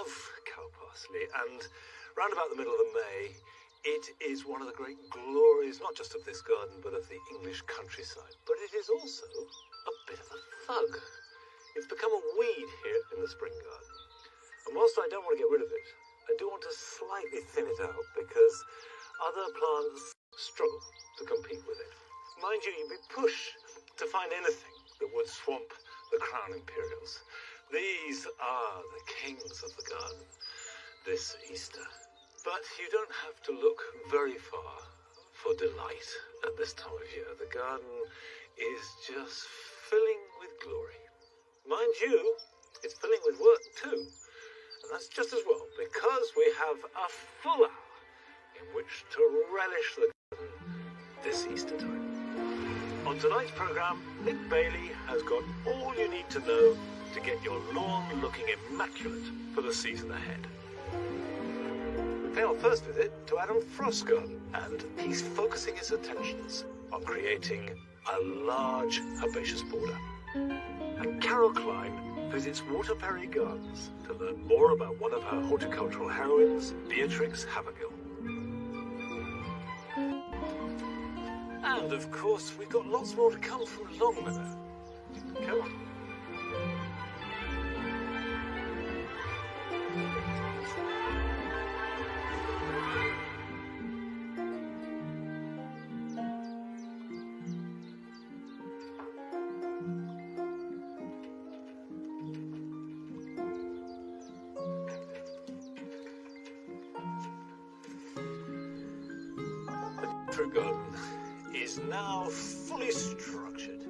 love cow parsley, and round about the middle of May, it is one of the great glories, not just of this garden, but of the English countryside. But it is also a bit of a thug. It's become a weed here in the spring garden. And whilst I don't want to get rid of it, I do want to slightly thin it out because other plants struggle to compete with it. Mind you, you'd be pushed to find anything that would swamp the crown imperials. These are the kings of the garden this Easter. But you don't have to look very far for delight at this time of year. The garden is just filling with glory. Mind you, it's filling with work too. And that's just as well, because we have a full hour in which to relish the garden this Easter time. On tonight's programme, Nick Bailey has got all you need to know to get your lawn looking immaculate for the season ahead. Pay our first visit to Adam Frost's garden, and he's focusing his attentions on creating a large herbaceous border. And Carol Klein visits Waterbury Gardens to learn more about one of her horticultural heroines, Beatrix Havergill. And of course, we've got lots more to come from Longmeadow. Come on. The garden is now fully structured.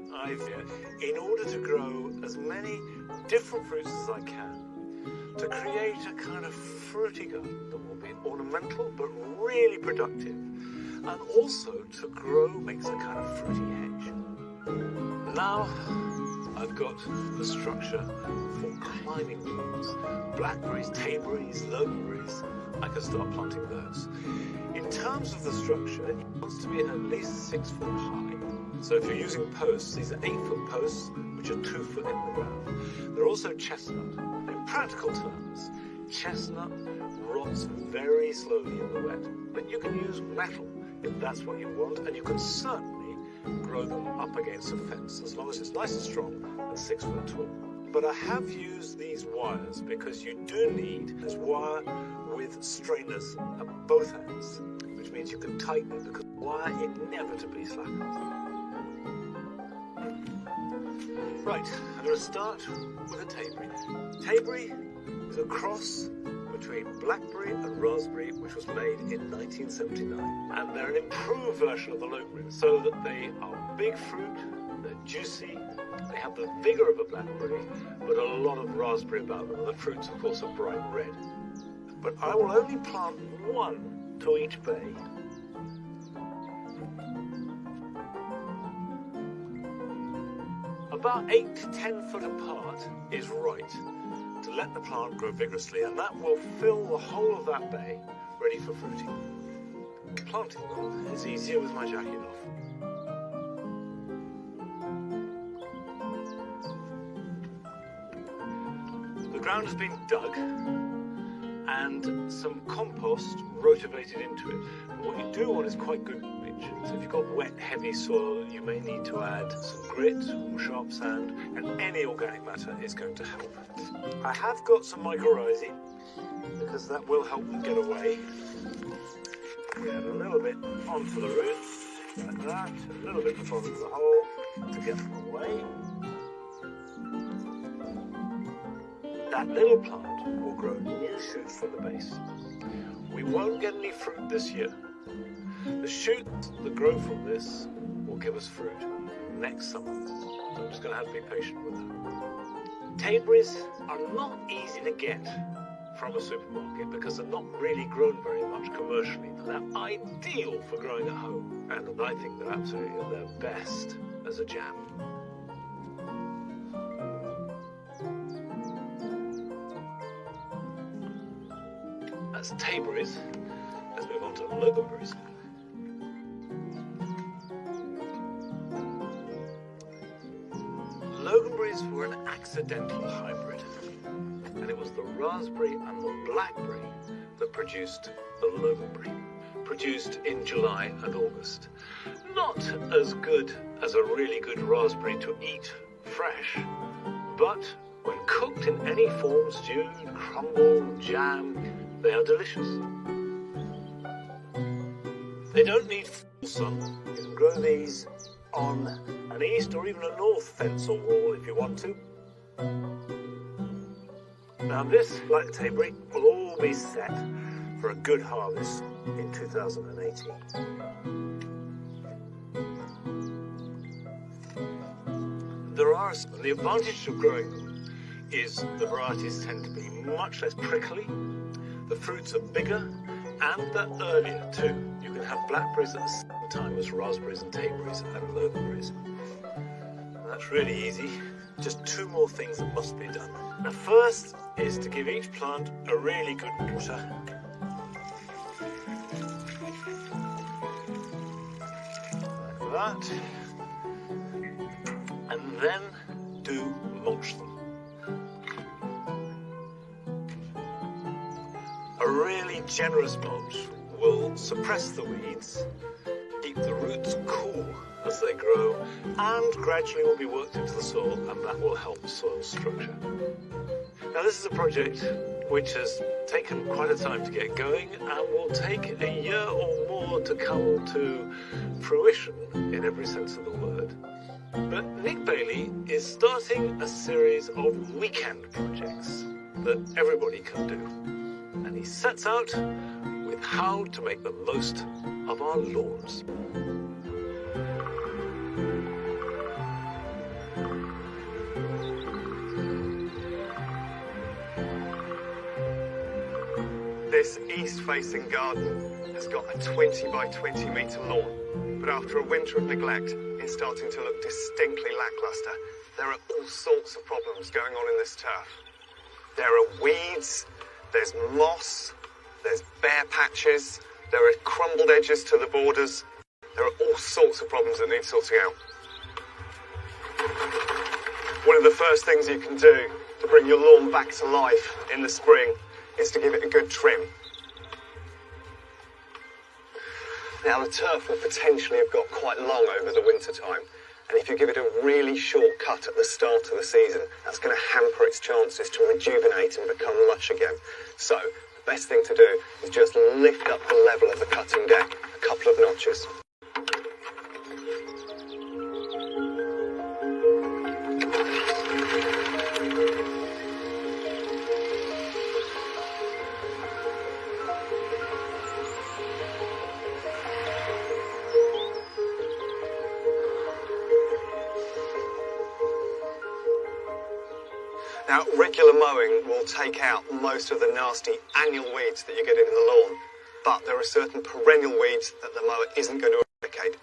In order to grow as many different fruits as I can, to create a kind of fruity garden that will be ornamental but really productive, and also to grow makes a kind of fruity hedge. Now I've got the structure for climbing plants. Blackberries, tayberries, loganberries. I can start planting those. In terms of the structure, it wants to be at least 6 foot high. So if you're using posts, these are 8-foot posts, which are 2 foot in the ground. They're also chestnut. In practical terms, chestnut rots very slowly in the wet, but you can use metal if that's what you want, and you can certainly grow them up against a fence, as long as it's nice and strong and 6 foot tall. But I have used these wires because you do need this wire with strainers at both ends, which means you can tighten it because wire inevitably slackens. Right, I'm going to start with a tayberry. Tayberry is a cross between blackberry and raspberry, which was made in 1979. And they're an improved version of the loganberry, so that they are big fruit, they're juicy, they have the vigour of a blackberry, but a lot of raspberry about them. The fruits, of course, are bright red. But I will only plant one to each bay. About 8 to 10 foot apart is right to let the plant grow vigorously, and that will fill the whole of that bay ready for fruiting. Planting them is easier with my jacket off. The ground has been dug and some compost rotivated into it. But what you do want is quite good pitch. So if you've got wet, heavy soil, you may need to add some grit or sharp sand, and any organic matter is going to help. I have got some mycorrhizae, because that will help them get away. We add a little bit onto the roots, like that, a little bit at the bottom of the hole to get them away. That little plant will grow new shoots from the base. We won't get any fruit this year. The shoots that grow from this will give us fruit next summer. So I'm just going to have to be patient with that. Tayberries are not easy to get from a supermarket because they're not really grown very much commercially. They're ideal for growing at home, and I think they're absolutely at their best as a jam. That's tayberries. Let's move on to loganberries. Loganberries were an accidental hybrid. and it was the raspberry and the blackberry that produced the Loganberry, produced in July and August. Not as good as a really good raspberry to eat fresh, but when cooked in any form, stewed, crumbled, jam, they are delicious. They don't need full sun. You can grow these on an east or even a north fence or wall if you want to. Now this, like the Tayberry, will all be set for a good harvest in 2018. The advantage of growing them is the varieties tend to be much less prickly, the fruits are bigger, and they're earlier too. You can have blackberries at the same time as raspberries and Tayberries and Loganberries. That's really easy. Just two more things that must be done. The first is to give each plant a really good water. Like that. And then do mulch them. A really generous mulch will suppress the weeds, keep the roots cool as they grow, and gradually will be worked into the soil, and that will help soil structure. Now this is a project which has taken quite a time to get going and will take a year or more to come to fruition in every sense of the word. But Nick Bailey is starting a series of weekend projects that everybody can do. And he sets out with how to make the most of our lawns. This east-facing garden has got a 20 by 20 metre lawn, but after a winter of neglect, it's starting to look distinctly lacklustre. There are all sorts of problems going on in this turf. There are weeds, there's moss, there's bare patches, there are crumbled edges to the borders. There are all sorts of problems that need sorting out. One of the first things you can do to bring your lawn back to life in the spring is to give it a good trim. Now the turf will potentially have got quite long over the winter time, and if you give it a really short cut at the start of the season, that's going to hamper its chances to rejuvenate and become lush again. So the best thing to do is just lift up the level of the cutting deck a couple of notches. Now, regular mowing will take out most of the nasty annual weeds that you get in the lawn, but there are certain perennial weeds that the mower isn't going to eradicate.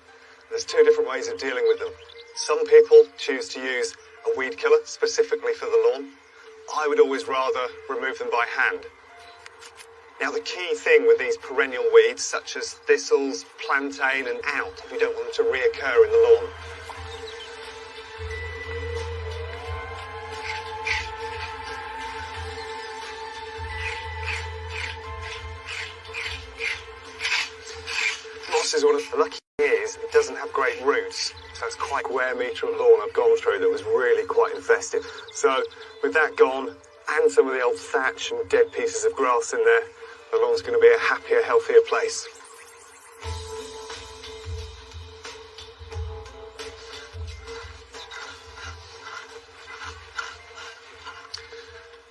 There's two different ways of dealing with them. Some people choose to use a weed killer specifically for the lawn. I would always rather remove them by hand. Now, the key thing with these perennial weeds, such as thistles, plantain and out, if you don't want them to reoccur in the lawn. Is one of the lucky is it doesn't have great roots, so it's quite a square metre of lawn I've gone through that was really quite infested. So with that gone and some of the old thatch and dead pieces of grass in there, the lawn's going to be a happier, healthier place.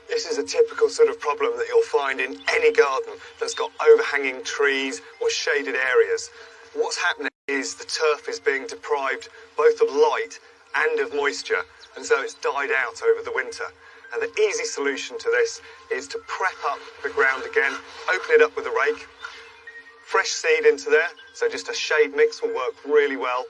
This is a typical sort of problem that you'll find in any garden that's got overhanging trees or shaded areas. What's happening is the turf is being deprived both of light and of moisture, and so it's died out over the winter. And the easy solution to this is to prep up the ground again, open it up with a rake, fresh seed into there, so just a shade mix will work really well.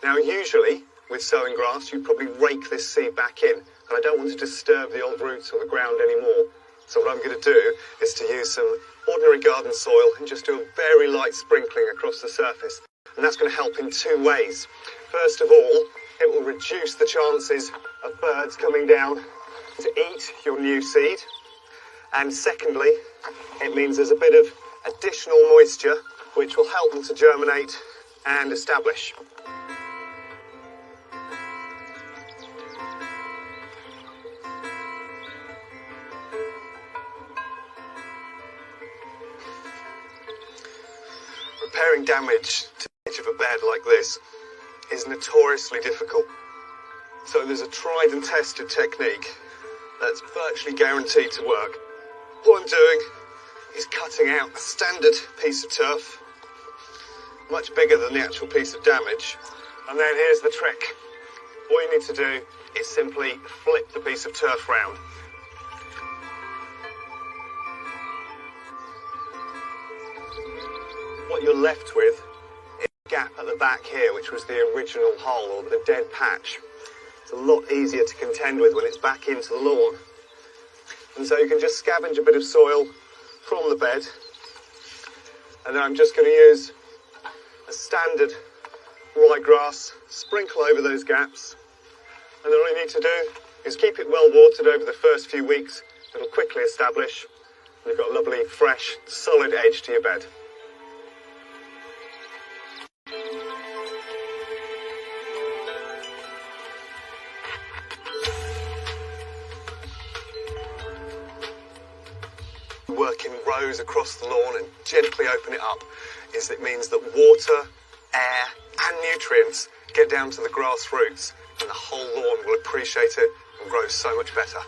Now usually, with sowing grass, you'd probably rake this seed back in, and I don't want to disturb the old roots or the ground anymore. So what I'm going to do is to use some ordinary garden soil and just do a very light sprinkling across the surface. And that's going to help in two ways. First of all, it will reduce the chances of birds coming down to eat your new seed. And secondly, it means there's a bit of additional moisture which will help them to germinate and establish. Repairing damage to the edge of a bed like this is notoriously difficult. So there's a tried and tested technique that's virtually guaranteed to work. What I'm doing is cutting out a standard piece of turf, much bigger than the actual piece of damage. And then here's the trick. All you need to do is simply flip the piece of turf round. What you're left with is a gap at the back here, which was the original hole, or the dead patch. It's a lot easier to contend with when it's back into the lawn. And so you can just scavenge a bit of soil from the bed. And then I'm just going to use a standard ryegrass, sprinkle over those gaps. And then all you need to do is keep it well watered over the first few weeks. It'll quickly establish. And you've got a lovely, fresh, solid edge to your bed. Work in rows across the lawn and gently open it up it means that water, air and nutrients get down to the grass roots, and the whole lawn will appreciate it and grow so much better.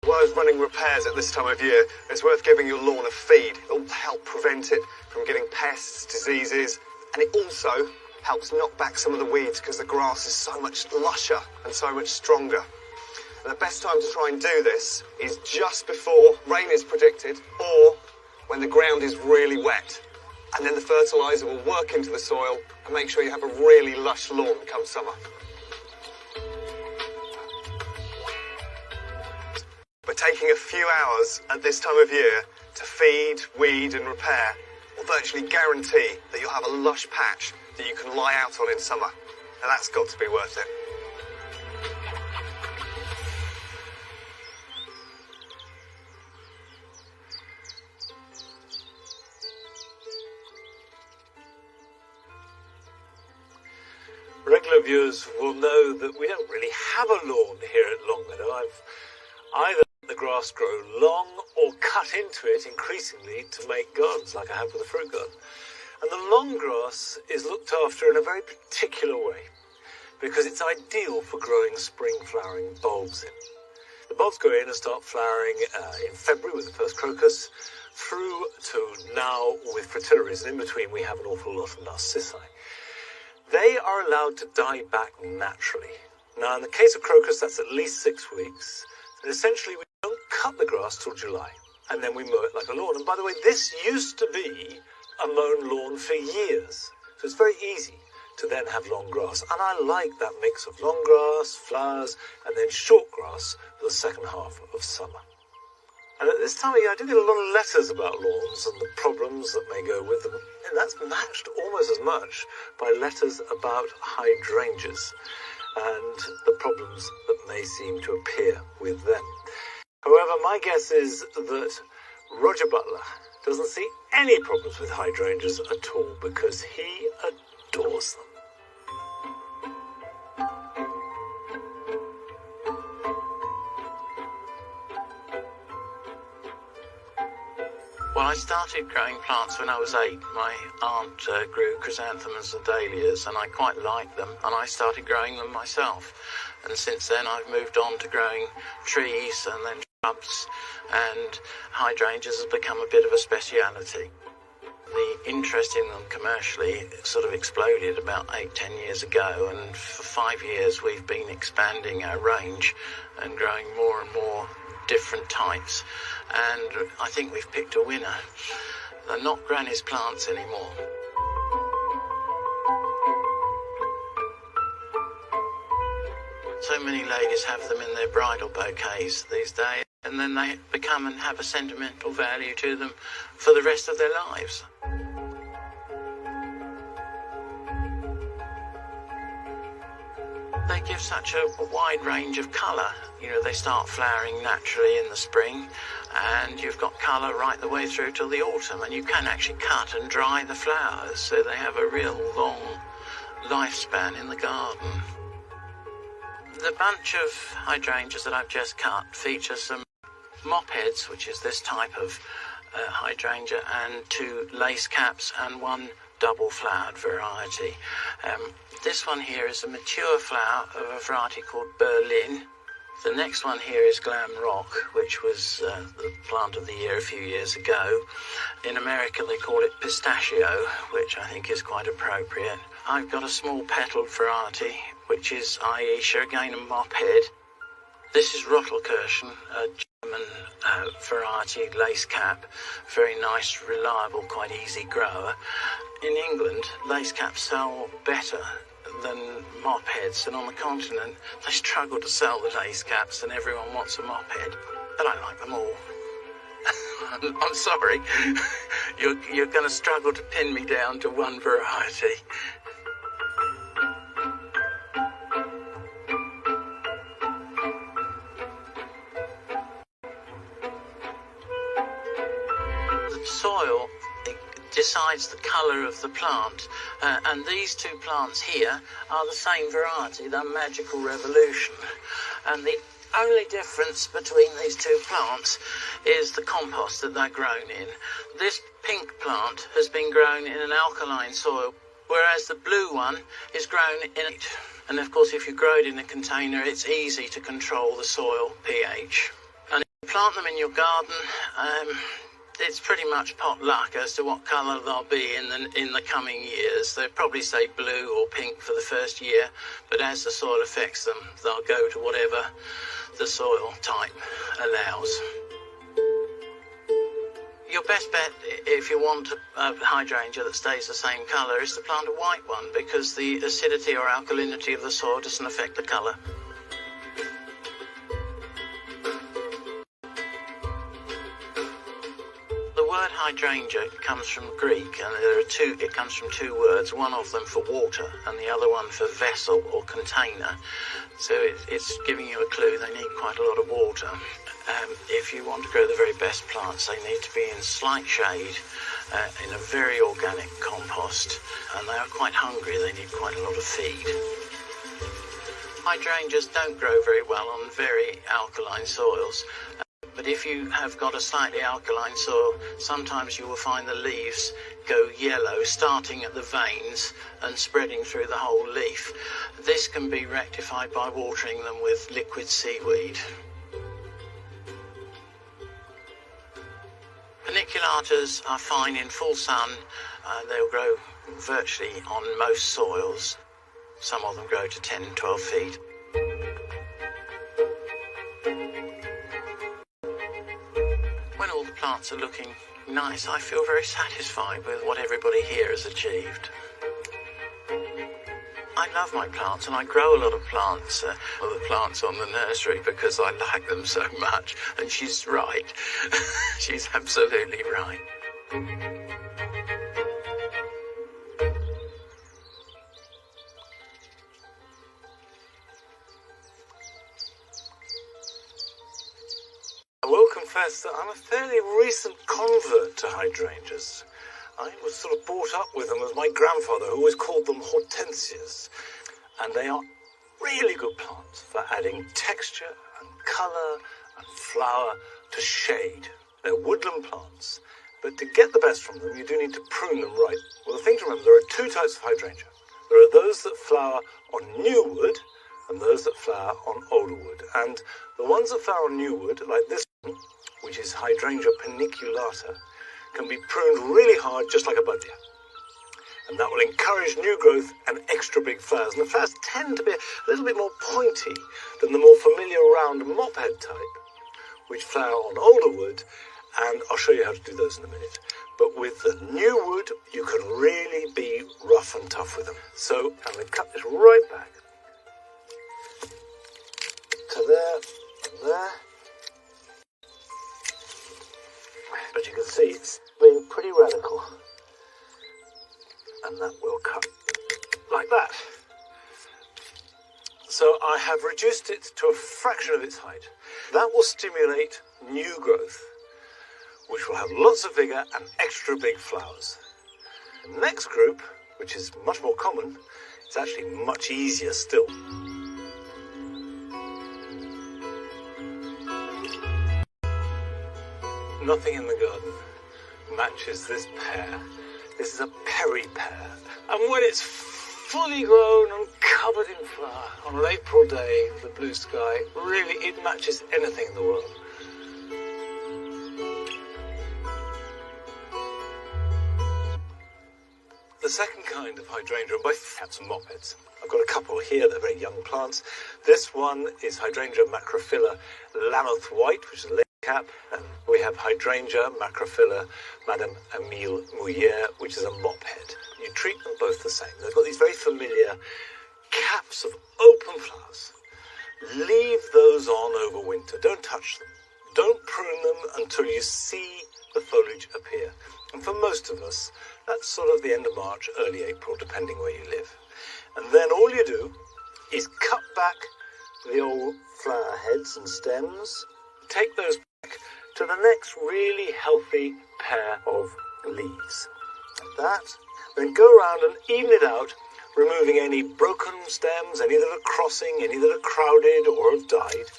While I was running repairs at this time of year, it's worth giving your lawn a feed. It'll help prevent it from getting pests, diseases, and it also helps knock back some of the weeds because the grass is so much lusher and so much stronger. And the best time to try and do this is just before rain is predicted or when the ground is really wet. And then the fertiliser will work into the soil and make sure you have a really lush lawn come summer. But taking a few hours at this time of year to feed, weed and repair will virtually guarantee that you'll have a lush patch that you can lie out on in summer. Now that's got to be worth it. Regular viewers will know that we don't really have a lawn here at Longmeadow. I've either let the grass grow long or cut into it increasingly to make gardens like I have with the fruit garden. And the long grass is looked after in a very particular way because it's ideal for growing spring flowering bulbs in. The bulbs go in and start flowering in February with the first crocus through to now with fritillaries, and in between we have an awful lot of narcissi. They are allowed to die back naturally. Now in the case of crocus that's at least 6 weeks, and essentially we don't cut the grass till July and then we mow it like a lawn. And by the way, this used to be a mown lawn for years. So it's very easy to then have long grass. And I like that mix of long grass, flowers, and then short grass for the second half of summer. And at this time of year, I do get a lot of letters about lawns and the problems that may go with them. And that's matched almost as much by letters about hydrangeas and the problems that may seem to appear with them. However, my guess is that Roger Butler doesn't see any problems with hydrangeas at all because he adores them. Well, I started growing plants when I was 8. My aunt grew chrysanthemums and dahlias and I quite liked them, and I started growing them myself. And since then I've moved on to growing trees and then shrubs, and hydrangeas has become a bit of a speciality. The interest in them commercially sort of exploded about 8-10 years ago, and for 5 years we've been expanding our range and growing more and more different types, and I think we've picked a winner. They're not Granny's plants anymore. So many ladies have them in their bridal bouquets these days, and then they become and have a sentimental value to them for the rest of their lives. They give such a wide range of colour. You know, they start flowering naturally in the spring, and you've got colour right the way through till the autumn, and you can actually cut and dry the flowers, so they have a real long lifespan in the garden. The bunch of hydrangeas that I've just cut feature some mop heads, which is this type of hydrangea, and 2 lace caps and 1 double-flowered variety. This one here is a mature flower of a variety called Berlin. The next one here is Glam Rock, which was the plant of the year a few years ago. In America they call it pistachio, which I think is quite appropriate. I've got a small petaled variety, which is Aisha, again a mop head. This is Rottelkirschen, a German variety lace cap, very nice, reliable, quite easy grower. In England, lace caps sell better than mop heads, and on the continent they struggle to sell the lace caps and everyone wants a mop head, but I like them all. I'm sorry, you're going to struggle to pin me down to one variety. The soil decides the colour of the plant, and these 2 plants here are the same variety, they're Magical Revolution, and the only difference between these 2 plants is the compost that they're grown in. This pink plant has been grown in an alkaline soil, whereas the blue one is grown in it. And of course, if you grow it in a container, it's easy to control the soil pH. And if you plant them in your garden, it's pretty much pot luck as to what colour they'll be in the coming years. They'll probably say blue or pink for the first year, but as the soil affects them, they'll go to whatever the soil type allows. Your best bet, if you want a hydrangea that stays the same colour, is to plant a white one, because the acidity or alkalinity of the soil doesn't affect the colour. The word hydrangea comes from Greek, and it comes from 2 words, one of them for water and the other one for vessel or container. So it's giving you a clue they need quite a lot of water. If you want to grow the very best plants, they need to be in slight shade, in a very organic compost, and they are quite hungry, they need quite a lot of feed. Hydrangeas don't grow very well on very alkaline soils. But if you have got a slightly alkaline soil, sometimes you will find the leaves go yellow, starting at the veins and spreading through the whole leaf. This can be rectified by watering them with liquid seaweed. Paniculatas are fine in full sun. They'll grow virtually on most soils. Some of them grow to 10 and 12 feet. When all the plants are looking nice, I feel very satisfied with what everybody here has achieved. I love my plants, and I grow a lot of plants, other plants on the nursery, because I like them so much. And she's right. She's absolutely right. I will confess that I'm a fairly recent convert to hydrangeas. I was sort of brought up with them as my grandfather, who always called them hortensias. And they are really good plants for adding texture and colour and flower to shade. They're woodland plants, but to get the best from them, you do need to prune them right. Well, the thing to remember, there are 2 types of hydrangea. There are those that flower on new wood and those that flower on older wood. And the ones that flower on new wood, like this one, which is Hydrangea paniculata, can be pruned really hard, just like a buddleia. And that will encourage new growth and extra big flowers. And the flowers tend to be a little bit more pointy than the more familiar round mophead type, which flower on older wood, and I'll show you how to do those in a minute. But with the new wood, you can really be rough and tough with them. So I'm going to cut this right back to there and there. But you can see it's being pretty radical. And that will cut like that. So I have reduced it to a fraction of its height. That will stimulate new growth, which will have lots of vigour and extra big flowers. The next group, which is much more common, is actually much easier still. Nothing in the garden matches this pear. This is a Perry pear. And when it's fully grown and covered in flower on an April day with the blue sky, really it matches anything in the world. The second kind of hydrangea, both cats and mopeds. I've got a couple here, they're very young plants. This one is Hydrangea macrophylla Lammoth White, which is a lady cap, and we have Hydrangea macrophylla Madame Emile Mouillère, which is a mophead. You treat them both the same. They've got these very familiar caps of open flowers. Leave those on over winter. Don't touch them. Don't prune them until you see the foliage appear. And for most of us, that's sort of the end of March, early April, depending where you live. And then all you do is cut back the old flower heads and stems, take those back to the next really healthy pair of leaves. Like that. Then go around and even it out, removing any broken stems, any that are crossing, any that are crowded or have died.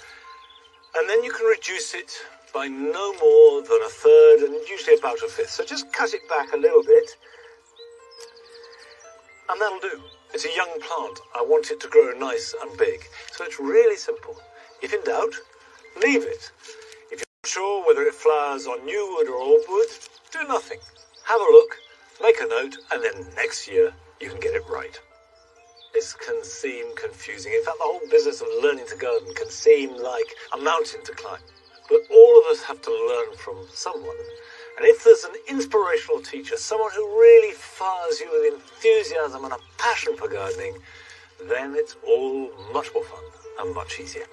And then you can reduce it by no more than a third and usually about a fifth. So just cut it back a little bit and that'll do. It's a young plant. I want it to grow nice and big. So it's really simple. If in doubt, leave it. If you're not sure whether it flowers on new wood or old wood, do nothing. Have a look, make a note, and then next year you can get it right. This can seem confusing. In fact, the whole business of learning to garden can seem like a mountain to climb. But all of us have to learn from someone. And if there's an inspirational teacher, someone who really fires you with enthusiasm and a passion for gardening, then it's all much more fun and much easier.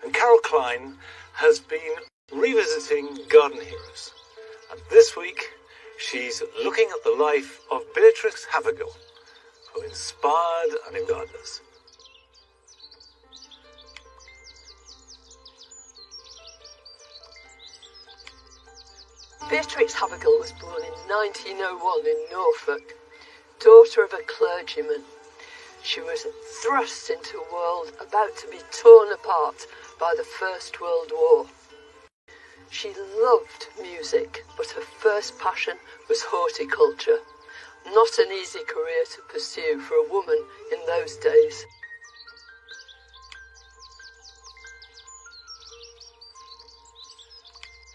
And Carol Klein has been revisiting garden heroes. And this week, she's looking at the life of Beatrix Havergal, who inspired a new gardeners. Beatrix Havergal was born in 1901 in Norfolk, daughter of a clergyman. She was thrust into a world about to be torn apart by the First World War. She loved music, but her first passion was horticulture. Not an easy career to pursue for a woman in those days.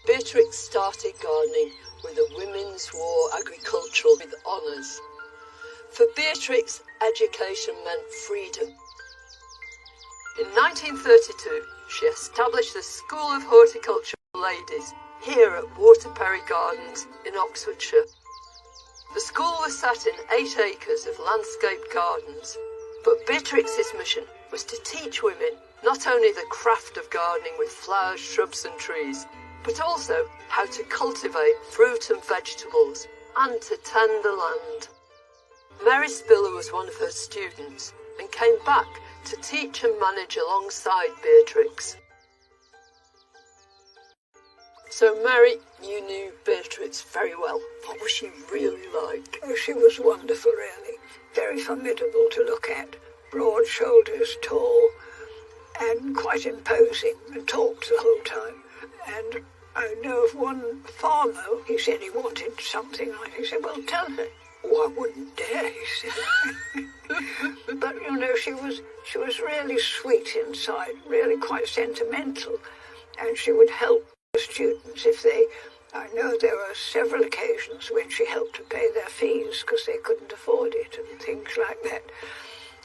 Beatrix started gardening with the Women's War Agricultural with honours. For Beatrix, education meant freedom. In 1932, she established the School of Horticulture for Ladies here at Waterperry Gardens in Oxfordshire. The school was set in 8 acres of landscaped gardens, but Beatrix's mission was to teach women not only the craft of gardening with flowers, shrubs and trees, but also how to cultivate fruit and vegetables and to tend the land. Mary Spiller was one of her students and came back to teach and manage alongside Beatrix. So Mary, you knew Beatrix very well. What was she really like? Oh, she was wonderful, really. Very formidable to look at. Broad shoulders, tall, and quite imposing, and talked the whole time. And I know of one farmer, he said he wanted something like, he said, well, tell her. Oh, I wouldn't dare, he said. But, you know, she was really sweet inside, really quite sentimental, and she would help the students if they, I know there were several occasions when she helped to pay their fees because they couldn't afford it and things like that.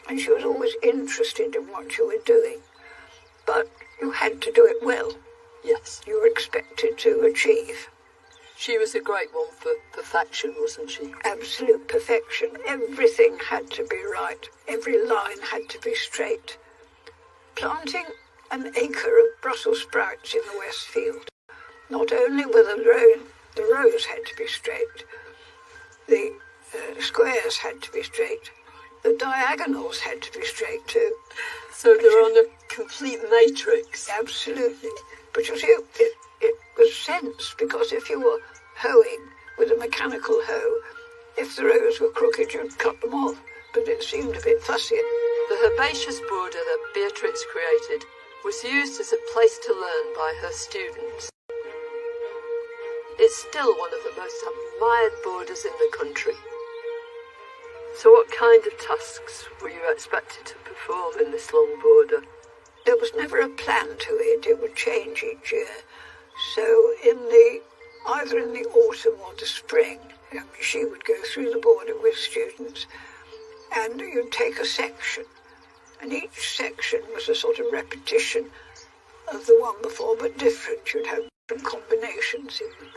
And she was always interested in what you were doing. But you had to do it well. Yes. You were expected to achieve. She was a great one for perfection, wasn't she? Absolute perfection. Everything had to be right. Every line had to be straight. Planting an acre of Brussels sprouts in the West Field. Not only were the rows had to be straight, the squares had to be straight. the diagonals had to be straight too. So they're on a complete matrix. Absolutely. But you see, it was sense, because if you were hoeing with a mechanical hoe, if the rows were crooked, you'd cut them off. But it seemed a bit fussy. The herbaceous border that Beatrix created was used as a place to learn by her students. It's still one of the most admired borders in the country. So what kind of tasks were you expected to perform in this long border? There was never a plan to it. It would change each year. So either in the autumn or the spring, she would go through the border with students, and you'd take a section, and each section was a sort of repetition of the one before, but different. You'd have different combinations in them.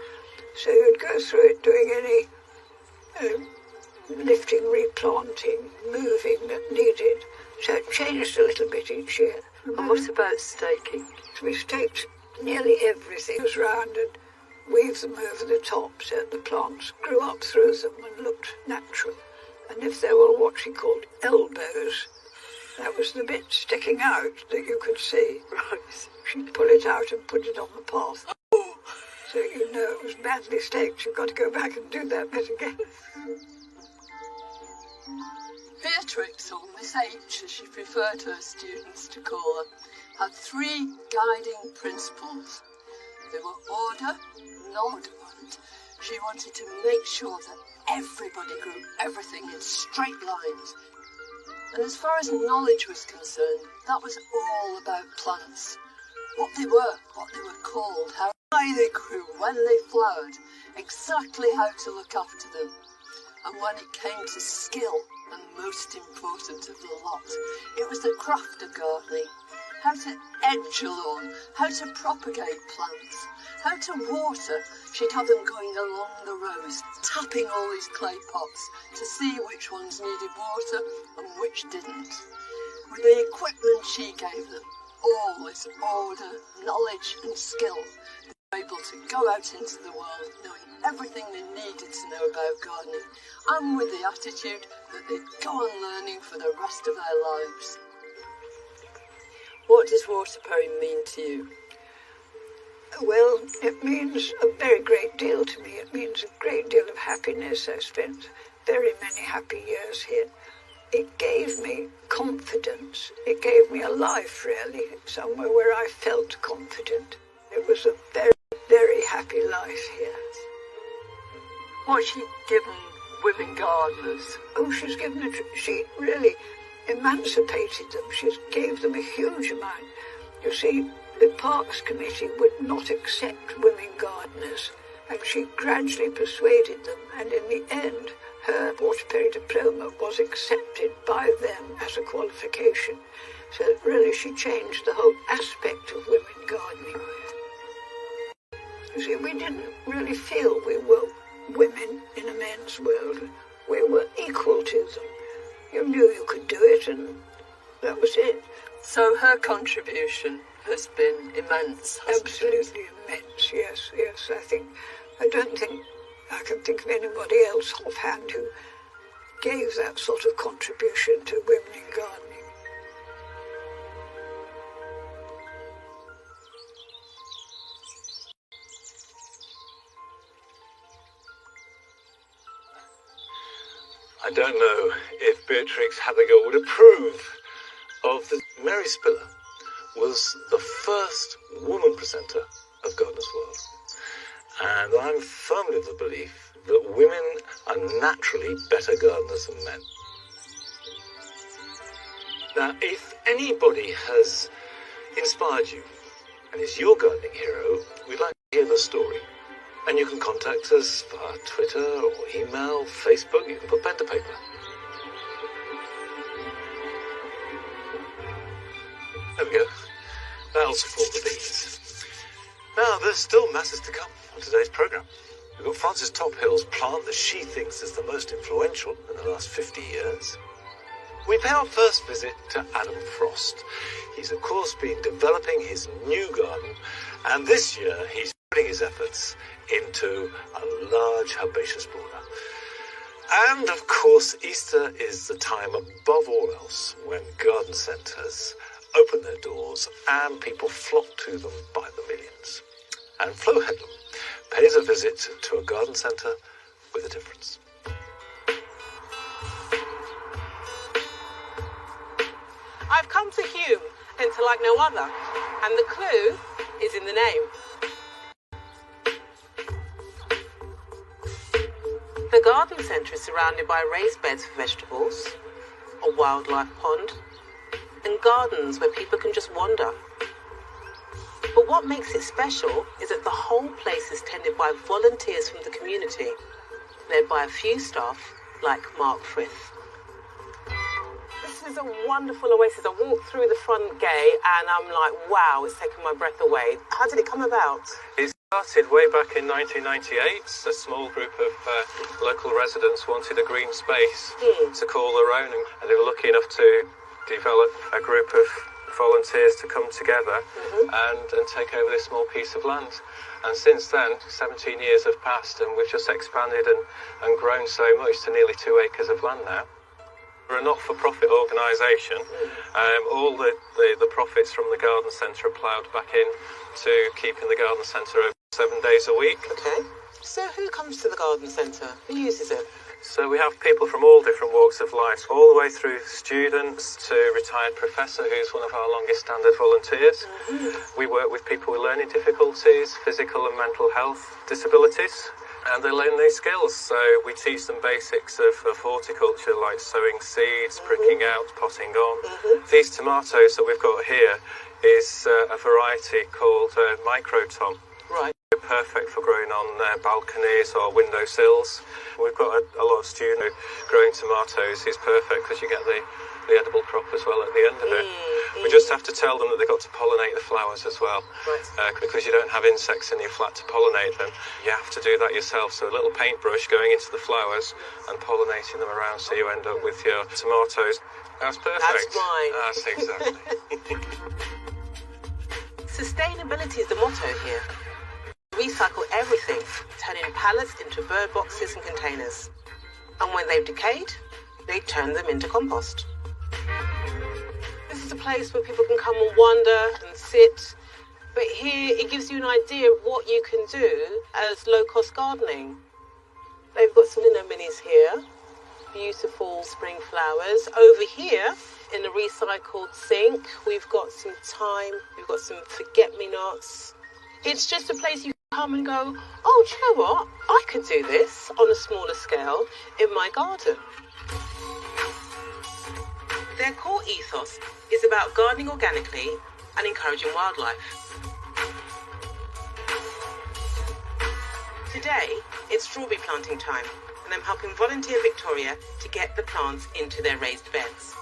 So you'd go through it doing any lifting, replanting, moving that needed. So it changed a little bit each year. And what about staking? So we staked nearly everything. It was round and weaved them over the top so the plants grew up through them and looked natural. And if there were what she called elbows, that was the bit sticking out that you could see. Right. She'd pull it out and put it on the path. So you know it was badly staked. You've got to go back and do that bit again. Beatrix, or Miss H, as she preferred her students to call her, had three guiding principles. They were order, knowledge, and she wanted to make sure that everybody grew everything in straight lines. And as far as knowledge was concerned, that was all about plants. What they were called, how high they grew, when they flowered, exactly how to look after them. And when it came to skill, and most important of the lot, it was the craft of gardening. How to edge a lawn, how to propagate plants, how to water. She'd have them going along the rows, tapping all these clay pots to see which ones needed water and which didn't. With the equipment she gave them, all this order, knowledge and skill, they were able to go out into the world knowing everything they needed to know about gardening, and with the attitude that they'd go on learning for the rest of their lives. What does water pairing mean to you? Well, it means a very great deal to me. It means a great deal of happiness. I spent very many happy years here. It gave me confidence. It gave me a life, really, somewhere where I felt confident. It was a very, very happy life here. What's she given women gardeners? Oh, she really emancipated them. She gave them a huge amount. You see, the Parks Committee would not accept women gardeners, and she gradually persuaded them, and in the end, her water pairing diploma was accepted by them as a qualification. So really she changed the whole aspect of women gardening. You see, we didn't really feel we were women in a men's world. We were equal to them. You knew you could do it, and that was it. So her contribution has been immense, hasn't Absolutely it? immense, yes. I don't think I can think of anybody else offhand who gave that sort of contribution to women in gardening. I don't know if Beatrix Hathegor would approve of the Mary Spiller was the first woman presenter of Gardener's World. And I'm firmly of the belief that women are naturally better gardeners than men. Now, if anybody has inspired you and is your gardening hero, we'd like to hear the story. And you can contact us via Twitter or email, Facebook. You can put pen to paper. There we go. That'll support the bees. Now, there's still masses to come on today's programme. We've got Frances Tophill's plant that she thinks is the most influential in the last 50 years. We pay our first visit to Adam Frost. He's, of course, been developing his new garden, and this year he's putting his efforts into a large herbaceous border. And of course, Easter is the time above all else when garden centres open their doors and people flock to them by the millions. And Flo Headlam pays a visit to a garden centre with a difference. I've come to Hume, enter like no other, and the clue is in the name. The garden centre is surrounded by raised beds for vegetables, a wildlife pond, and gardens where people can just wander. But what makes it special is that the whole place is tended by volunteers from the community, led by a few staff like Mark Frith. This is a wonderful oasis. I walked through the front gate and I'm like, wow, it's taken my breath away. How did it come about? It started way back in 1998. A small group of local residents wanted a green space to call their own, and they were lucky enough to develop a group of volunteers to come together and take over this small piece of land. And since then, 17 years have passed and we've just expanded and grown so much to nearly 2 acres of land now. We're a not-for-profit organisation. All the profits from the garden centre are ploughed back in to keeping the garden centre open 7 days a week. Okay. So who comes to the garden centre? Who uses it? So we have people from all different walks of life, all the way through students to retired professor, who's one of our longest standard volunteers. We work with people with learning difficulties, physical and mental health disabilities, and they learn these skills. So we teach them basics of horticulture, like sowing seeds, pricking out, potting on. These tomatoes that we've got here is a variety called Microtom. Right. Perfect for growing on balconies or windowsills. We've got a lot of students growing tomatoes is perfect because you get the edible crop as well at the end of it. We just have to tell them that they've got to pollinate the flowers as well. Right. Because you don't have insects in your flat to pollinate them. You have to do that yourself. So a little paintbrush going into the flowers and pollinating them around so you end up with your tomatoes. That's perfect. That's right. That's exactly. Sustainability is the motto here. Recycle everything, turning pallets into bird boxes and containers. And when they've decayed, they turn them into compost. This is a place where people can come and wander and sit. But here it gives you an idea of what you can do as low-cost gardening. They've got some anemones here, beautiful spring flowers. Over here, in the recycled sink, we've got some thyme, we've got some forget-me-nots. It's just a place you come and go, oh, do you know what? I could do this on a smaller scale in my garden. Their core ethos is about gardening organically and encouraging wildlife. Today, it's strawberry planting time, and I'm helping volunteer Victoria to get the plants into their raised beds.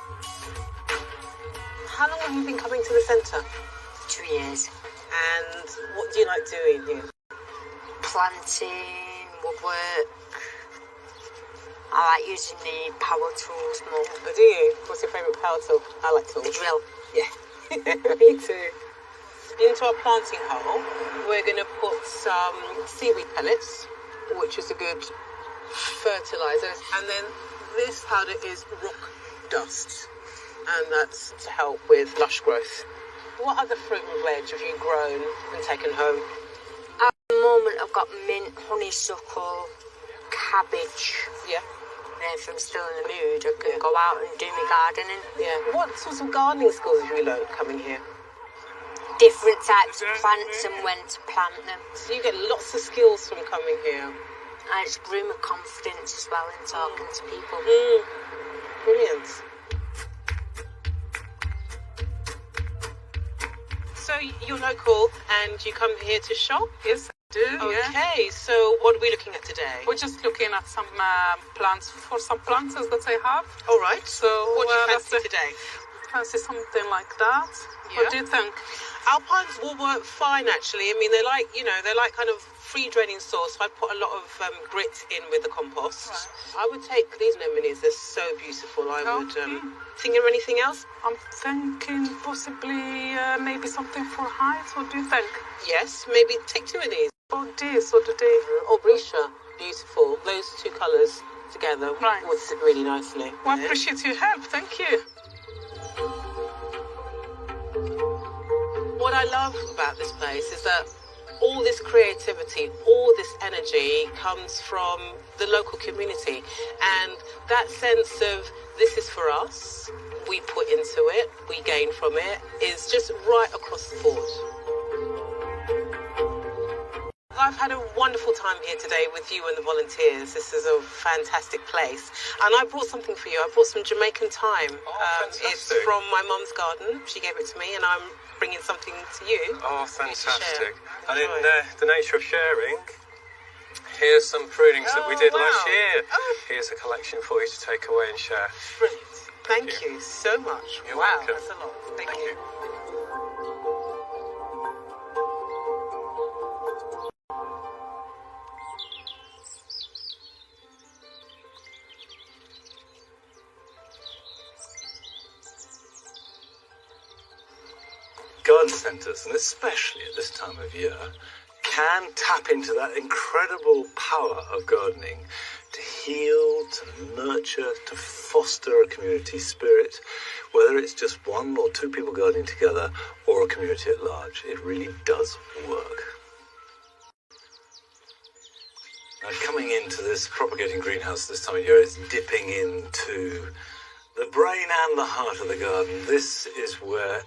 How long have you been coming to the centre? 2 years. And what do you like doing here? Planting, woodwork. I like using the power tools more. Oh, do you? What's your favourite power tool? I like tools. The drill. Yeah, me too. Into our planting hole, we're going to put some seaweed pellets, which is a good fertiliser. And then this powder is rock dust, and that's to help with lush growth. What other fruit and veg have you grown and taken home? At the moment, I've got mint, honeysuckle, cabbage. Yeah. And if I'm still in the mood, I can go out and do my gardening. Yeah. What sorts of gardening skills have you learned coming here? Different types of plants and when to plant them. So you get lots of skills from coming here. And it's grew my confidence as well in talking to people. Brilliant. So you're local and you come here to shop? Yes, I do. Yeah. Okay, so what are we looking at today? We're just looking at some plants for some plants that I have. All right. So what do you fancy today? Fancy something like that. Yeah. What do you think? Alpines will work fine, actually. I mean, they like kind of free draining soil, so I put a lot of grit in with the compost. Right. I would take these anemones, they're so beautiful. I would think of anything else? I'm thinking possibly maybe something for height. What do you think? Yes, maybe take two of these. Oh, this, what do they? Aubrietia, beautiful. Those two colours. together Right. would sit really nicely. Well, I appreciate your help. Thank you. What I love about this place is that all this creativity, all this energy comes from the local community. And that sense of this is for us, we put into it, we gain from it, is just right across the board. I've had a wonderful time here today with you and the volunteers. This is a fantastic place. And I brought something for you. I brought some Jamaican thyme. It's from my mum's garden. She gave it to me and I'm bringing something to you. Oh, fantastic. And in Enjoy. the nature of sharing, here's some prunings that we did last wow. year. Oh. Here's a collection for you to take away and share. Brilliant. Thank you so much. You're wow, welcome. that's a lot. Thank Thank you. Garden centres, and especially at this time of year, can tap into that incredible power of gardening to heal, to nurture, to foster a community spirit, whether it's just one or two people gardening together or a community at large. It really does work. Now, coming into this propagating greenhouse this time of year is dipping into the brain and the heart of the garden. This is where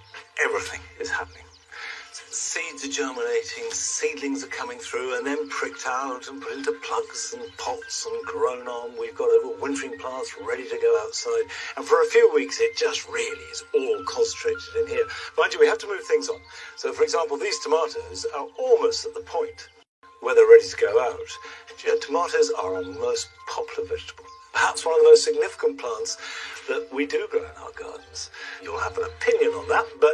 everything is happening. So seeds are germinating, seedlings are coming through and then pricked out and put into plugs and pots and grown on. We've got overwintering plants ready to go outside. And for a few weeks, it just really is all concentrated in here. Mind you, we have to move things on. So, for example, these tomatoes are almost at the point where they're ready to go out. Yeah, tomatoes are our most popular vegetable. Perhaps one of the most significant plants that we do grow in our gardens. You'll have an opinion on that, but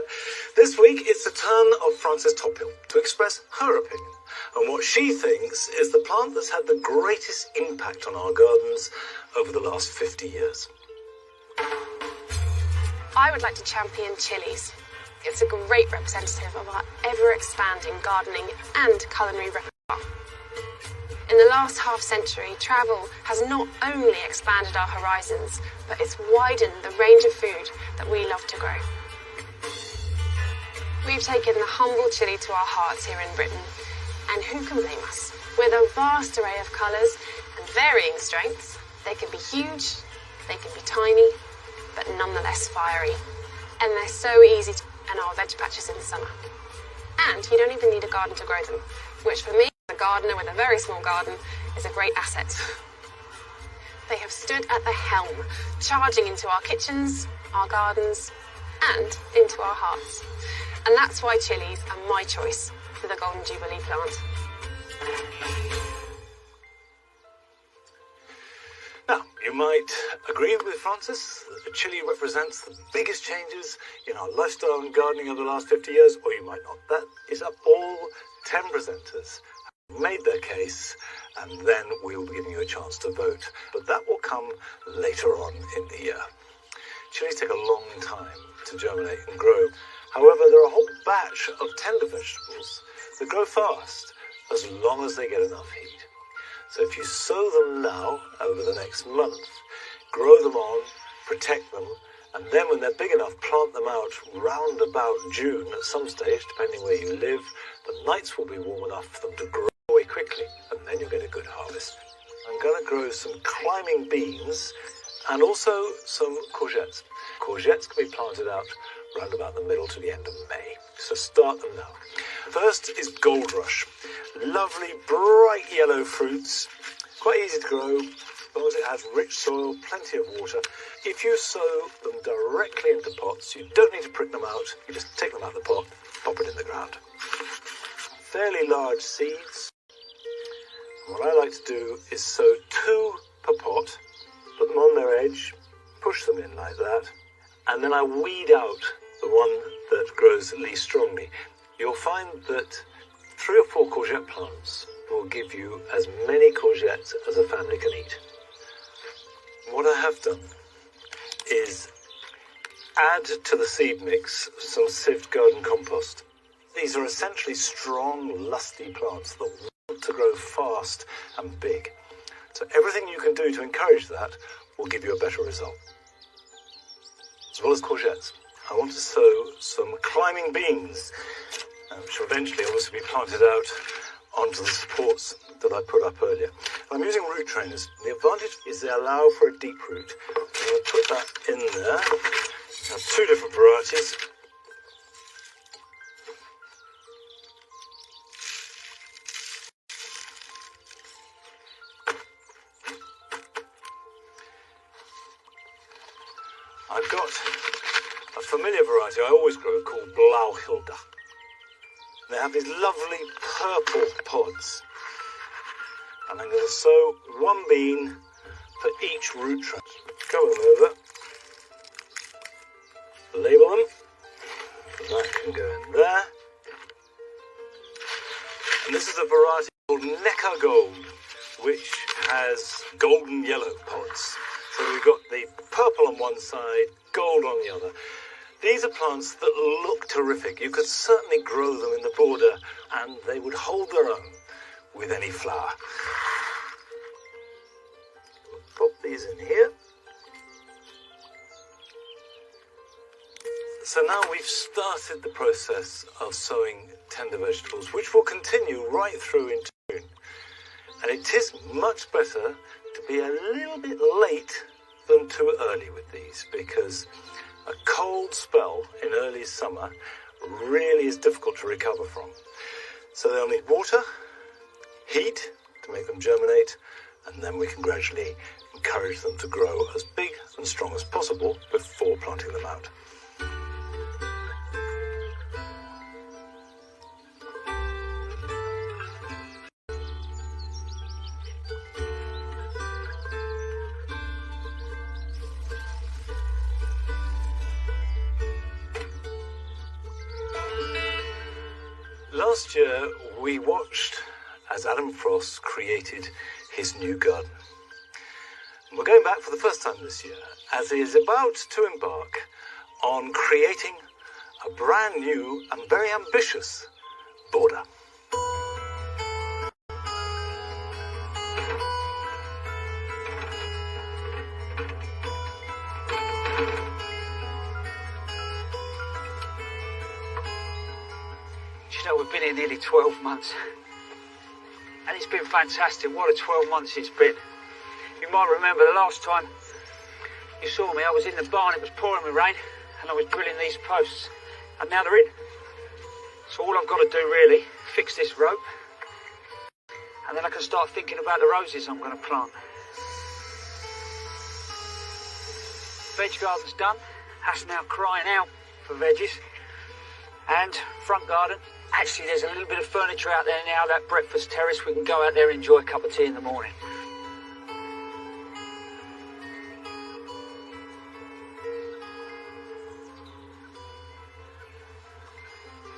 this week it's the turn of Frances Tophill to express her opinion on what she thinks is the plant that's had the greatest impact on our gardens over the last 50 years. I would like to champion chilies. It's a great representative of our ever-expanding gardening and culinary repertoire. In the last half-century, travel has not only expanded our horizons, but it's widened the range of food that we love to grow. We've taken the humble chilli to our hearts here in Britain, and who can blame us? With a vast array of colours and varying strengths, they can be huge, they can be tiny, but nonetheless fiery. And they're so easy to in our veg patches in the summer. And you don't even need a garden to grow them, which for me, a gardener with a very small garden, is a great asset. They have stood at the helm, charging into our kitchens, our gardens, and into our hearts. And that's why chilies are my choice for the Golden Jubilee plant. Now, you might agree with Frances that the chili represents the biggest changes in our lifestyle and gardening over the last 50 years, or you might not. That is up. All 10 presenters have made their case, and then we will be giving you a chance to vote. But that will come later on in the year. Chilies take a long time to germinate and grow. However, there are a whole batch of tender vegetables that grow fast, as long as they get enough heat. So if you sow them now, over the next month, grow them on, protect them, and then when they're big enough, plant them out round about June at some stage, depending where you live. The nights will be warm enough for them to grow away quickly, and then you'll get a good harvest. I'm going to grow some climbing beans and also some courgettes. Courgettes can be planted out round about the middle to the end of May. So start them now. First is Gold Rush. Lovely, bright yellow fruits. Quite easy to grow, as long as it has rich soil, plenty of water. If you sow them directly into pots, you don't need to prick them out. You just take them out of the pot, pop it in the ground. Fairly large seeds. What I like to do is sow 2 per pot, put them on their edge, push them in like that, and then I weed out the one that grows least strongly. You'll find that 3 or 4 courgette plants will give you as many courgettes as a family can eat. What I have done is add to the seed mix some sieved garden compost. These are essentially strong, lusty plants that want to grow fast and big. So everything you can do to encourage that will give you a better result. As well as courgettes, I want to sow some climbing beans, which will eventually also be planted out onto the supports that I put up earlier. I'm using root trainers. The advantage is they allow for a deep root. I'm going to put that in there. I have two different varieties. I've got a familiar variety I always grow called Blauhilde. They have these lovely purple pods. And I'm going to sow one bean for each root train. Cover them over. Label them. That can go in there. And this is a variety called Neckar Gold, which has golden yellow pods. So we've got the purple on one side, gold on the other. These are plants that look terrific. You could certainly grow them in the border and they would hold their own with any flower. Pop these in here. So now we've started the process of sowing tender vegetables, which will continue right through into June. And it is much better to be a little bit late than too early with these, because a cold spell in early summer really is difficult to recover from. So they'll need water, heat to make them germinate, and then we can gradually encourage them to grow as big and strong as possible before planting them out. Last year, we watched as Adam Frost created his new garden. And we're going back for the first time this year, as he is about to embark on creating a brand new and very ambitious border. We've been here nearly 12 months, and it's been fantastic. What a 12 months it's been. You might remember the last time you saw me, I was in the barn, it was pouring with rain, and I was drilling these posts, and now they're in. So all I've got to do really, fix this rope, and then I can start thinking about the roses I'm going to plant. Veg garden's done. That's now crying out for veggies. And front garden. Actually, there's a little bit of furniture out there now, that breakfast terrace. We can go out there and enjoy a cup of tea in the morning.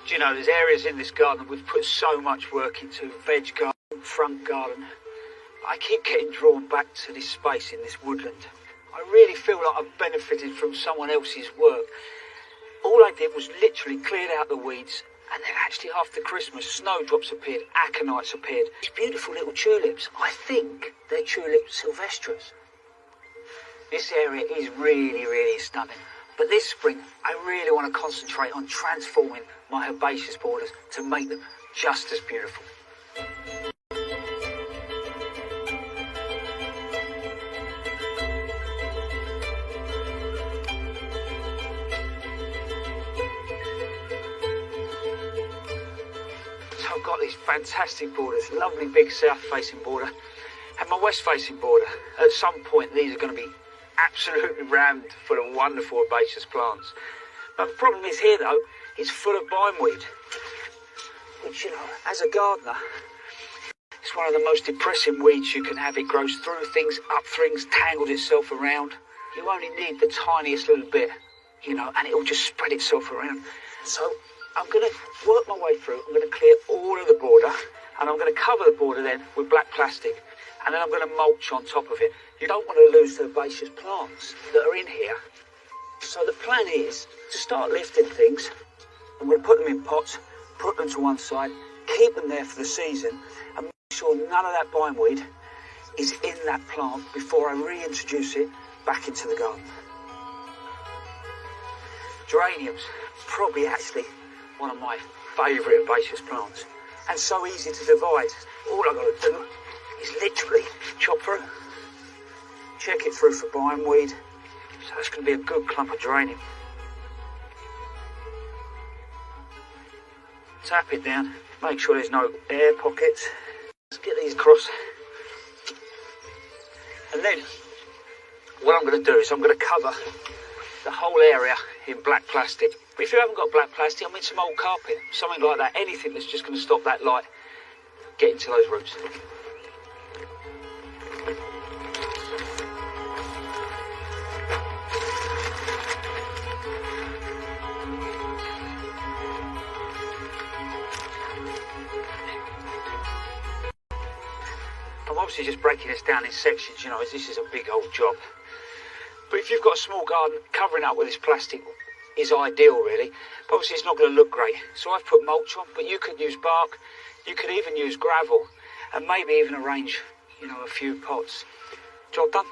Do you know, there's areas in this garden we've put so much work into. Veg garden, front garden. I keep getting drawn back to this space in this woodland. I really feel like I've benefited from someone else's work. All I did was literally cleared out the weeds, and then actually after Christmas, snowdrops appeared, aconites appeared. These beautiful little tulips. I think they're tulip sylvestras. This area is really, really stunning. But this spring, I really want to concentrate on transforming my herbaceous borders to make them just as beautiful. I've got these fantastic borders, lovely big south-facing border and my west-facing border. At some point, these are going to be absolutely rammed full of wonderful herbaceous plants. But the problem is here, though, it's full of bindweed, which, you know, as a gardener, it's one of the most depressing weeds you can have. It grows through things, up things, tangles itself around. You only need the tiniest little bit, you know, and it will just spread itself around. So I'm going to work my way through. I'm going to clear all of the border, and I'm going to cover the border then with black plastic, and then I'm going to mulch on top of it. You don't want to lose the herbaceous plants that are in here. So the plan is to start lifting things. I'm going to put them in pots, put them to one side, keep them there for the season, and make sure none of that bindweed is in that plant before I reintroduce it back into the garden. Geraniums, probably actually one of my favourite herbaceous plants, and so easy to divide. All I've got to do is literally chop through, check it through for bindweed, so that's going to be a good clump of geranium. Tap it down, make sure there's no air pockets. Let's get these across. And then what I'm going to do is I'm going to cover the whole area in black plastic. But if you haven't got black plastic, I mean some old carpet, something like that, anything that's just going to stop that light getting to those roots. I'm obviously just breaking this down in sections, you know, as this is a big old job. But if you've got a small garden, covering up with this plastic is ideal, really. But obviously it's not going to look great. So I've put mulch on, but you could use bark, you could even use gravel, and maybe even arrange, you know, a few pots. Job done.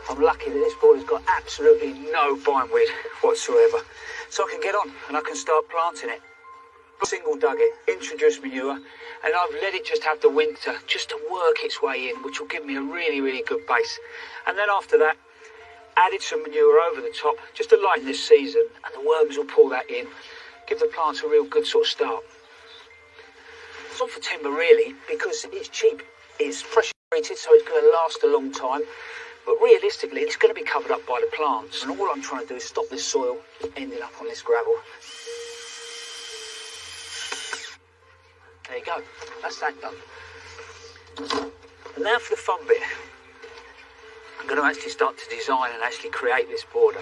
I'm lucky that this border's got absolutely no bindweed whatsoever. So I can get on and I can start planting it. Single dug it, introduced manure, and I've let it just have the winter just to work its way in, which will give me a really, really good base. And then after that, added some manure over the top just to lighten this season, and the worms will pull that in, give the plants a real good sort of start. It's not for timber really, because it's cheap. It's pressure treated, so it's going to last a long time. But realistically, it's going to be covered up by the plants. And all I'm trying to do is stop this soil ending up on this gravel. There you go. That's that done. And now for the fun bit. I'm going to actually start to design and actually create this border.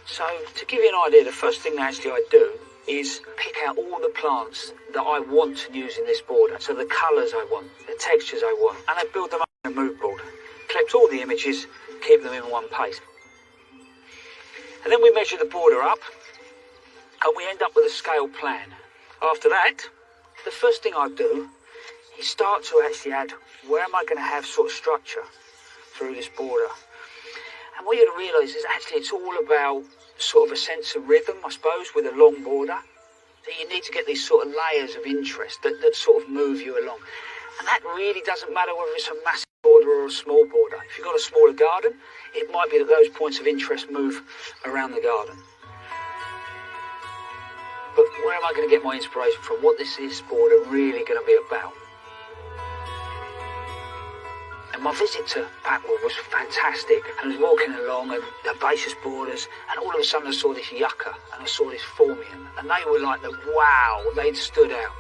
So to give you an idea, the first thing actually I do is pick out all the plants that I want to use in this border. So the colours I want, the textures I want. And I build them up in a mood board. Collect all the images, keep them in one place. And then we measure the border up and we end up with a scale plan. After that, the first thing I do is start to actually add where am I going to have sort of structure through this border. And what you're going to realise is actually it's all about sort of a sense of rhythm, I suppose, with a long border. So you need to get these sort of layers of interest that sort of move you along. And that really doesn't matter whether it's a massive border or a small border. If you've got a smaller garden, it might be that those points of interest move around the garden. But where am I going to get my inspiration from? What is this border really going to be about? And my visit to Packwood was fantastic. I was walking along and herbaceous borders, and all of a sudden I saw this yucca and I saw this phormium, and they were like wow, they'd stood out.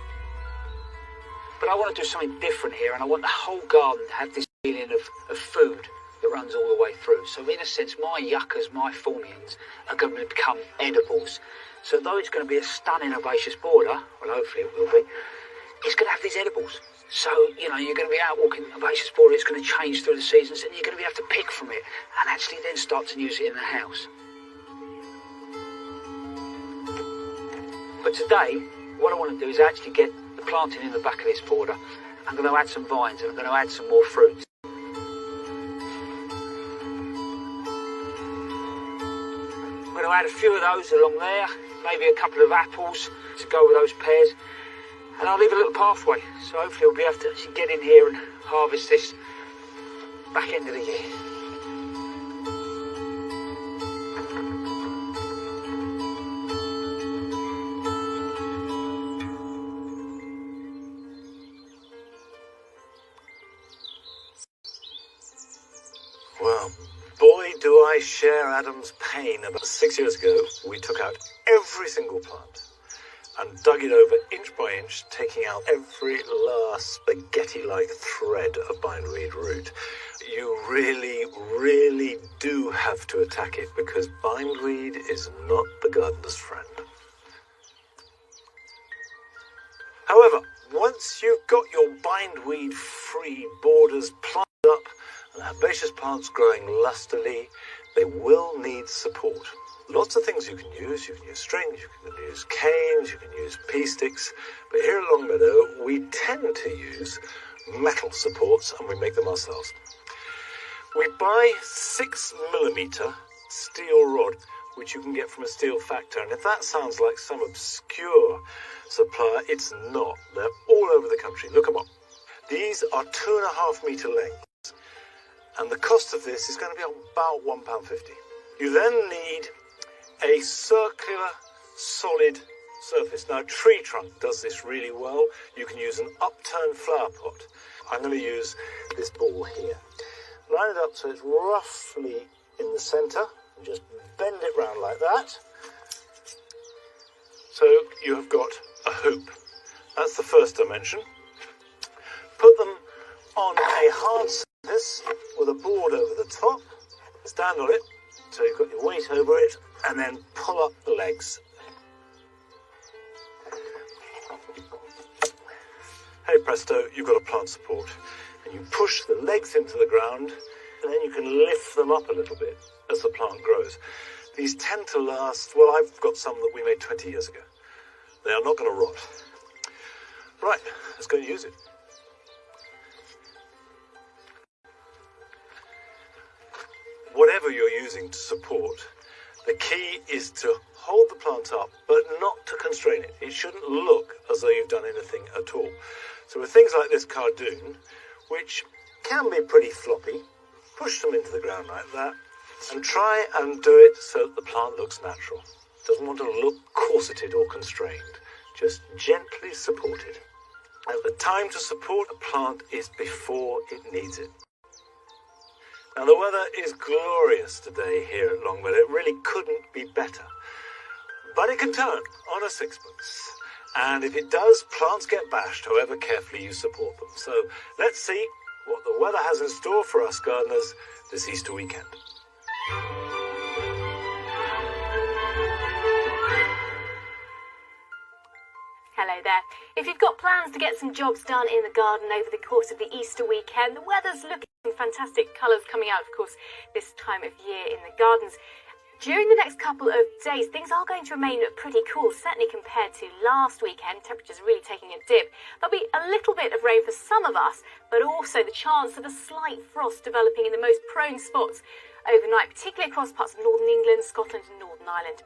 But I want to do something different here, and I want the whole garden to have this feeling of food that runs all the way through. So in a sense, my yuccas, my phormiums are going to become edibles. So though it's going to be a stunning herbaceous border, well hopefully it will be, it's going to have these edibles. So, you know, you're going to be out walking herbaceous border, it's going to change through the seasons, and you're going to be able to pick from it and actually then start to use it in the house. But today, what I want to do is actually get the planting in the back of this border. I'm going to add some vines and I'm going to add some more fruits. I'm going to add a few of those along there, maybe a couple of apples to go with those pears, and I'll leave a little pathway, so hopefully we'll be able to actually get in here and harvest this back end of the year. Well, boy, do I share Adam's pain. About 6 years ago, we took out every single plant and dug it over inch by inch, taking out every last spaghetti-like thread of bindweed root. You really, really do have to attack it, because bindweed is not the gardener's friend. However, once you've got your bindweed-free borders planted up And herbaceous plants growing lustily, they will need support. Lots of things you can use. You can use strings, you can use canes, you can use pea sticks. But here at Longmeadow, we tend to use metal supports, and we make them ourselves. We buy 6mm steel rod, which you can get from a steel factory. And if that sounds like some obscure supplier, it's not. They're all over the country. Look them up. These are 2.5 metre lengths. And the cost of this is going to be about £1.50. You then need a circular, solid surface. Now, a tree trunk does this really well. You can use an upturned flower pot. I'm going to use this ball here. Line it up so it's roughly in the centre, and just bend it round like that. So you have got a hoop. That's the first dimension. Put them on a hard surface with a board over the top. Stand on it, so you've got your weight over it, and then pull up the legs. Hey presto, you've got a plant support. And you push the legs into the ground, and then you can lift them up a little bit as the plant grows. These tend to last, well, I've got some that we made 20 years ago. They are not going to rot. Right, let's go and use it. Whatever you're using to support, the key is to hold the plant up, but not to constrain it. It shouldn't look as though you've done anything at all. So with things like this cardoon, which can be pretty floppy, push them into the ground like that, and try and do it so that the plant looks natural. It doesn't want to look corseted or constrained, just gently supported. And the time to support a plant is before it needs it. Now the weather is glorious today here at Longmeadow. It really couldn't be better. But it can turn on a sixpence. And if it does, plants get bashed, however carefully you support them. So let's see what the weather has in store for us gardeners this Easter weekend. Hello there. If you've got plans to get some jobs done in the garden over the course of the Easter weekend, the weather's looking fantastic colours coming out, of course, this time of year in the gardens. During the next couple of days, things are going to remain pretty cool, certainly compared to last weekend. Temperatures are really taking a dip. There'll be a little bit of rain for some of us, but also the chance of a slight frost developing in the most prone spots overnight, particularly across parts of northern England, Scotland and Northern Ireland.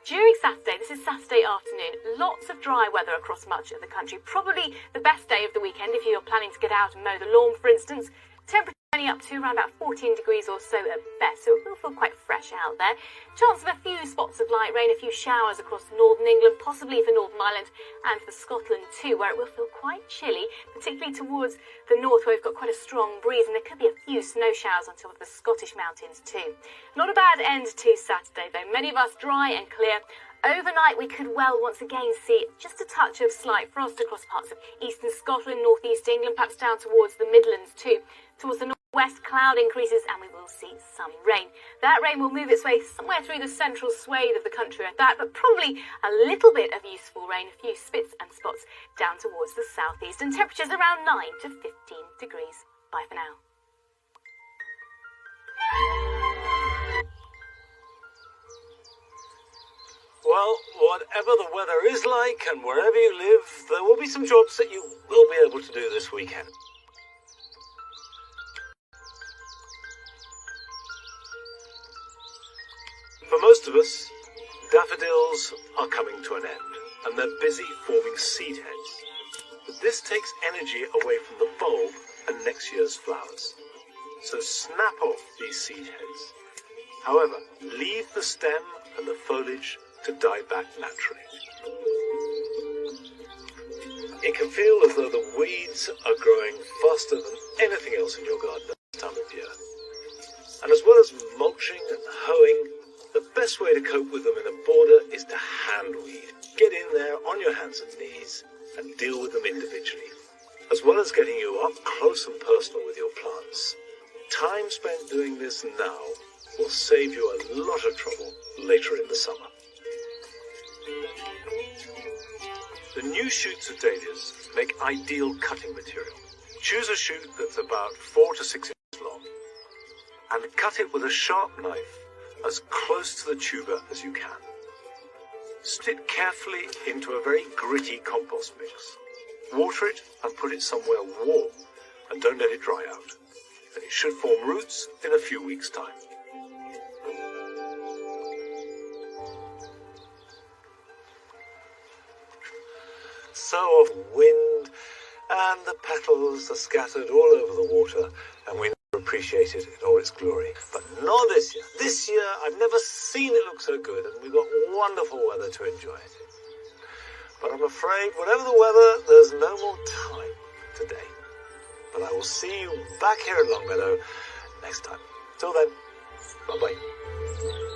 During Saturday, this is Saturday afternoon, lots of dry weather across much of the country. Probably the best day of the weekend if you're planning to get out and mow the lawn, for instance. Temperature only up to around about 14 degrees or so at best, so it will feel quite fresh out there. Chance of a few spots of light rain, a few showers across northern England, possibly for Northern Ireland and for Scotland too, where it will feel quite chilly, particularly towards the north where we've got quite a strong breeze, and there could be a few snow showers on top of the Scottish mountains too. Not a bad end to Saturday though, many of us dry and clear. Overnight, we could well once again see just a touch of slight frost across parts of eastern Scotland, northeast England, perhaps down towards the Midlands too. Towards the northwest, cloud increases and we will see some rain. That rain will move its way somewhere through the central swathe of the country at that, but probably a little bit of useful rain, a few spits and spots down towards the southeast, and temperatures around 9 to 15 degrees. Bye for now. Well, whatever the weather is like and wherever you live, there will be some jobs that you will be able to do this weekend. For most of us, daffodils are coming to an end and they're busy forming seed heads. But this takes energy away from the bulb and next year's flowers. So snap off these seed heads. However, leave the stem and the foliage to die back naturally. It can feel as though the weeds are growing faster than anything else in your garden at this time of year. And as well as mulching and hoeing, the best way to cope with them in a border is to hand weed. Get in there on your hands and knees and deal with them individually. As well as getting you up close and personal with your plants, time spent doing this now will save you a lot of trouble later in the summer. The new shoots of dahlias make ideal cutting material. Choose a shoot that's about 4 to 6 inches long. and cut it with a sharp knife as close to the tuber as you can. Split it carefully into a very gritty compost mix. Water it and put it somewhere warm, and don't let it dry out. And it should form roots in a few weeks' time. So often wind and the petals are scattered all over the water, and we never appreciate it in all its glory. But not this year. This year I've never seen it look so good, and we've got wonderful weather to enjoy it. But I'm afraid, whatever the weather, there's no more time today. But I will see you back here at Longmeadow next time. Till then, bye-bye.